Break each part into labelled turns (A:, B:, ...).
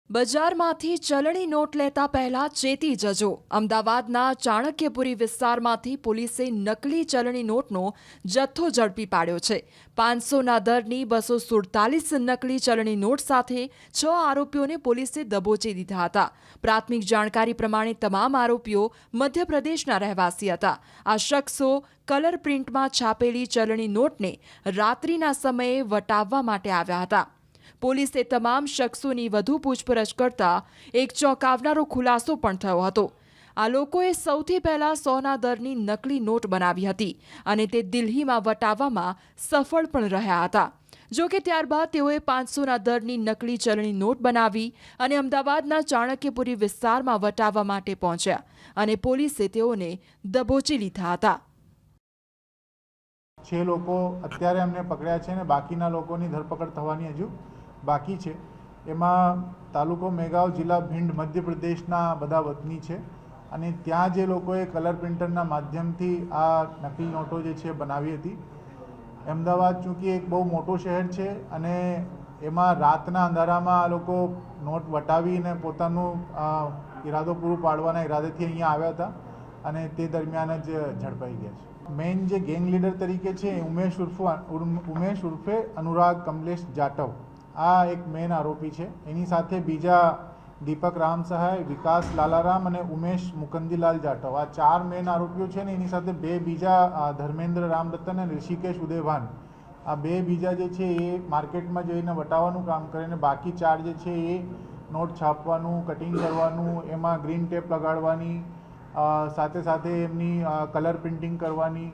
A: બજારમાંથી ચલણી નોટ લેતા પહેલા ચેતી જજો. અમદાવાદના ચાણક્યપુરી વિસ્તારમાંથી પોલીસે નકલી ચલણી નોટનો જથ્થો ઝડપી પાડ્યો છે. 500ના દરની 247 નકલી ચલણી નોટ સાથે 6 આરોપીઓને પોલીસે દબોચી દીધા હતા. પ્રાથમિક જાણકારી પ્રમાણે તમામ આરોપીઓ મધ્યપ્રદેશના રહેવાસી હતા. આ શખ્સો કલર પ્રિન્ટમાં છાપેલી ચલણી નોટને રાત્રિના સમયે વટાવવા માટે આવ્યા હતા. પોલીસે તમામ શખ્સોની વધુ પૂછપરછ કરતા એક ચોંકાવનારો ખુલાસો પણ થયો હતો. આ લોકોએ સૌથી પહેલા 100ના દરની નકલી નોટ બનાવી હતી અને તે દિલ્હીમાં વટાવવામાં સફળ પણ રહ્યા હતા. જો કે ત્યારબાદ તેઓએ 500ના દરની નકલી ચલણી નોટ બનાવી અને અમદાવાદના ચાણક્યપુરી વિસ્તારમાં વટાવવા માટે પહોંચ્યા અને પોલીસે તેઓને દબોચી લીધા હતા.
B: 6 લોકો અત્યારે અમને પકડ્યા છે અને બાકીના લોકોની ધરપકડ થવાની હજુ બાકી છે. એમાં તાલુકો મેગાંવ, જિલ્લા ભીંડ, મધ્યપ્રદેશના બધા વતની છે અને ત્યાં જે લોકોએ કલર પ્રિન્ટરના માધ્યમથી આ નકલી નોટો જે છે બનાવી હતી. અમદાવાદ ચૂંકી એક બહુ મોટો શહેર છે અને એમાં રાતના અંધારામાં આ લોકો નોટ વટાવીને પોતાનું ઈરાદો પૂરું પાડવાના ઈરાદેથી અહીંયા આવ્યા હતા અને તે દરમિયાન જ ઝડપાઈ ગયા છે. મેઇન જે ગેંગ લીડર તરીકે છે ઉમેશ ઉર્ફે અનુરાગ કમલેશ જાટવ, આ એક મેઇન આરોપી છે. એની સાથે બીજા દીપક રામ સહાય, વિકાસ લાલારામ અને ઉમેશ મુકંદીલાલ જાટવ, આ 4 મેઇન આરોપીઓ છે ને એની સાથે 2 બીજા ધર્મેન્દ્ર રામરતન અને ઋષિકેશ ઉદયભાન, આ 2 બીજા જે છે એ માર્કેટમાં જઈને વટાવવાનું કામ કરે અને બાકી 4 જે છે એ નોટ છાપવાનું, કટિંગ કરવાનું, એમાં ગ્રીન ટેપ લગાડવાની, સાથે સાથે એમની કલર પ્રિન્ટિંગ કરવાની,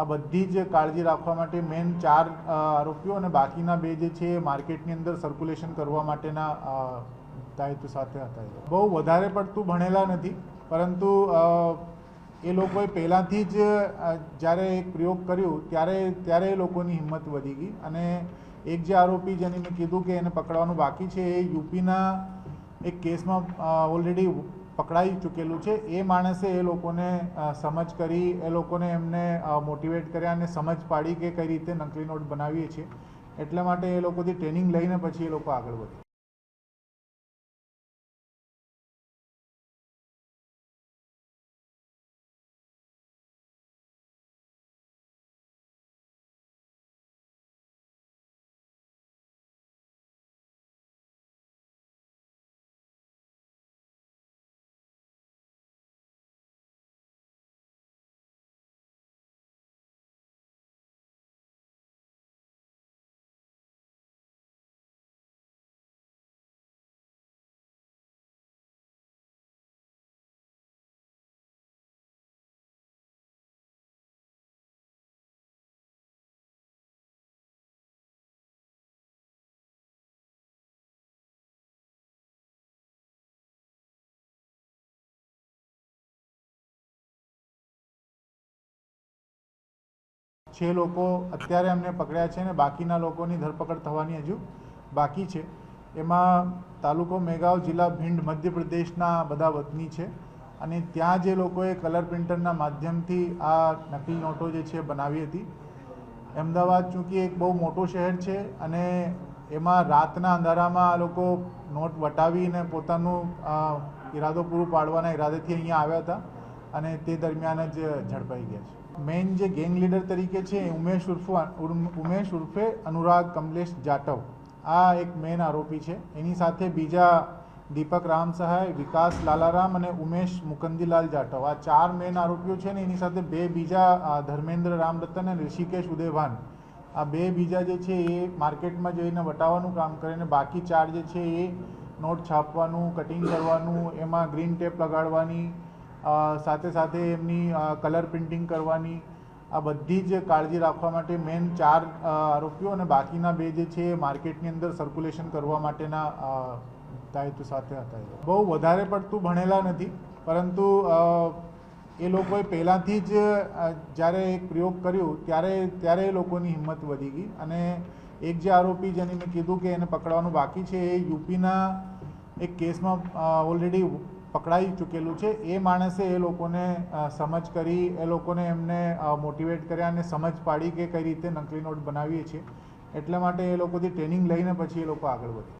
B: આ બધી જ કાળજી રાખવા માટે મેઇન 4 આરોપીઓ અને બાકીના 2 જે છે એ માર્કેટની અંદર સર્ક્યુલેશન કરવા માટેના દાયિત્વ સાથે હતા. બહુ વધારે પડતું ભણેલા નથી, પરંતુ એ લોકોએ પહેલાંથી જ જ્યારે એક પ્રયોગ કર્યું ત્યારે એ લોકોની હિંમત વધી ગઈ અને એક જે આરોપી જેની મેં કીધું કે એને પકડવાનું બાકી છે એ યુપીના એક કેસમાં ઓલરેડી પકડાઈ ચૂકેલું છે. એ માણસે એ લોકોને સમજ કરી, એ લોકોને એમને મોટિવેટ કર્યા અને સમજ પાડી કે કઈ રીતે નકલી નોટ બનાવીએ છીએ. એટલા માટે એ લોકોથી ટ્રેનિંગ લઈને પછી એ લોકો આગળ વધ્યા. છે લોકો અત્યારે અમને પકડ્યા છે અને બાકીના લોકોની ધરપકડ થવાની હજુ બાકી છે. એમાં તાલુકો મેગાંવ, જિલ્લા ભીંડ, મધ્યપ્રદેશના બધા વતની છે અને ત્યાં જે લોકોએ કલર પ્રિન્ટરના માધ્યમથી આ નકલી નોટો જે છે બનાવી હતી. અમદાવાદ ચૂંકી એક બહુ મોટો શહેર છે અને એમાં રાતના અંધારામાં આ લોકો નોટ વટાવીને પોતાનું ઈરાદો પૂરું પાડવાના ઈરાદેથી અહીંયા આવ્યા હતા અને તે દરમિયાન જ ઝડપાઈ ગયા છે. મેઇન જે ગેંગ લીડર તરીકે છે ઉમેશ ઉર્ફે અનુરાગ કમલેશ જાટવ, આ એક મેઇન આરોપી છે. એની સાથે બીજા દીપક રામ સહાય, વિકાસ લાલારામ અને ઉમેશ મુકંદીલાલ જાટવ, આ 4 મેઇન આરોપીઓ છે ને એની સાથે 2 બીજા ધર્મેન્દ્ર રામરતન અને ઋષિકેશ ઉદયભાન, આ 2 બીજા જે છે એ માર્કેટમાં જઈને વટાવવાનું કામ કરે અને બાકી 4 જે છે એ નોટ છાપવાનું, કટિંગ કરવાનું, એમાં ગ્રીન ટેપ લગાડવાની, સાથે સાથે એમની કલર પ્રિન્ટિંગ કરવાની, આ બધી જ કાળજી રાખવા માટે મેઇન 4 આરોપીઓ અને બાકીના 2 જે છે એ માર્કેટની અંદર સર્ક્યુલેશન કરવા માટેના દાયિત્વ સાથે હતા. બહુ વધારે પડતું ભણેલા નથી, પરંતુ એ લોકોએ પહેલાંથી જ જ્યારે એક પ્રયોગ કર્યું ત્યારે એ લોકોની હિંમત વધી ગઈ અને એક જે આરોપી જેની મેં કીધું કે એને પકડવાનું બાકી છે એ યુપીના એક કેસમાં ઓલરેડી પકડાઈ ચૂકેલું છે. એ માણસે એ લોકોને સમજ કરી, એ લોકોને એમને મોટિવેટ કર્યા અને સમજ પાડી કે કઈ રીતે નકલી નોટ બનાવીએ છીએ. એટલા માટે એ લોકોથી ટ્રેનિંગ લઈને પછી એ લોકો આગળ વધ્યા.